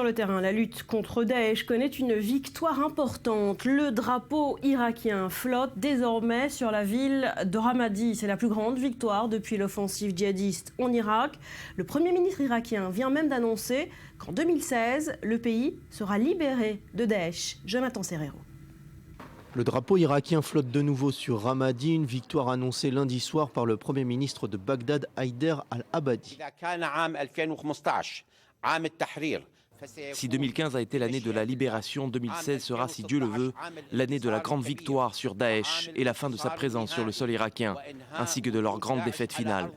Sur le terrain, la lutte contre Daesh connaît une victoire importante. Le drapeau irakien flotte désormais sur la ville de Ramadi. C'est la plus grande victoire depuis l'offensive djihadiste en Irak. Le Premier ministre irakien vient même d'annoncer qu'en 2016, le pays sera libéré de Daesh. Jonathan Serrero. Le drapeau irakien flotte de nouveau sur Ramadi, une victoire annoncée lundi soir par le Premier ministre de Bagdad, Haider al-Abadi. Si 2015 a été l'année de la libération, 2016 sera, si Dieu le veut, l'année de la grande victoire sur Daesh et la fin de sa présence sur le sol irakien, ainsi que de leur grande défaite finale.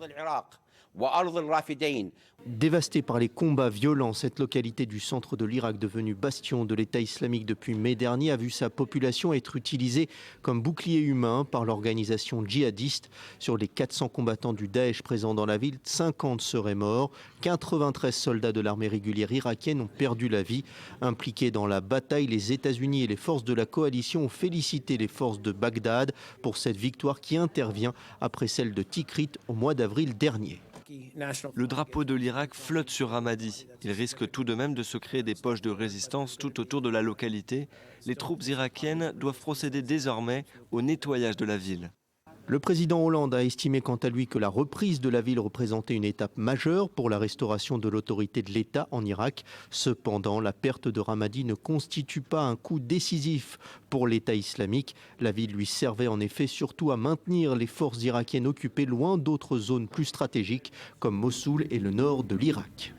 Dévastée par les combats violents, cette localité du centre de l'Irak, devenue bastion de l'État islamique depuis mai dernier, a vu sa population être utilisée comme bouclier humain par l'organisation djihadiste. Sur les 400 combattants du Daesh présents dans la ville, 50 seraient morts. 93 soldats de l'armée régulière irakienne ont perdu la vie. Impliqués dans la bataille, les États-Unis et les forces de la coalition ont félicité les forces de Bagdad pour cette victoire qui intervient après celle de Tikrit au mois d'avril dernier. Le drapeau de l'Irak flotte sur Ramadi. Il risque tout de même de se créer des poches de résistance tout autour de la localité. Les troupes irakiennes doivent procéder désormais au nettoyage de la ville. Le président Hollande a estimé quant à lui que la reprise de la ville représentait une étape majeure pour la restauration de l'autorité de l'État en Irak. Cependant, la perte de Ramadi ne constitue pas un coup décisif pour l'État islamique. La ville lui servait en effet surtout à maintenir les forces irakiennes occupées loin d'autres zones plus stratégiques comme Mossoul et le nord de l'Irak.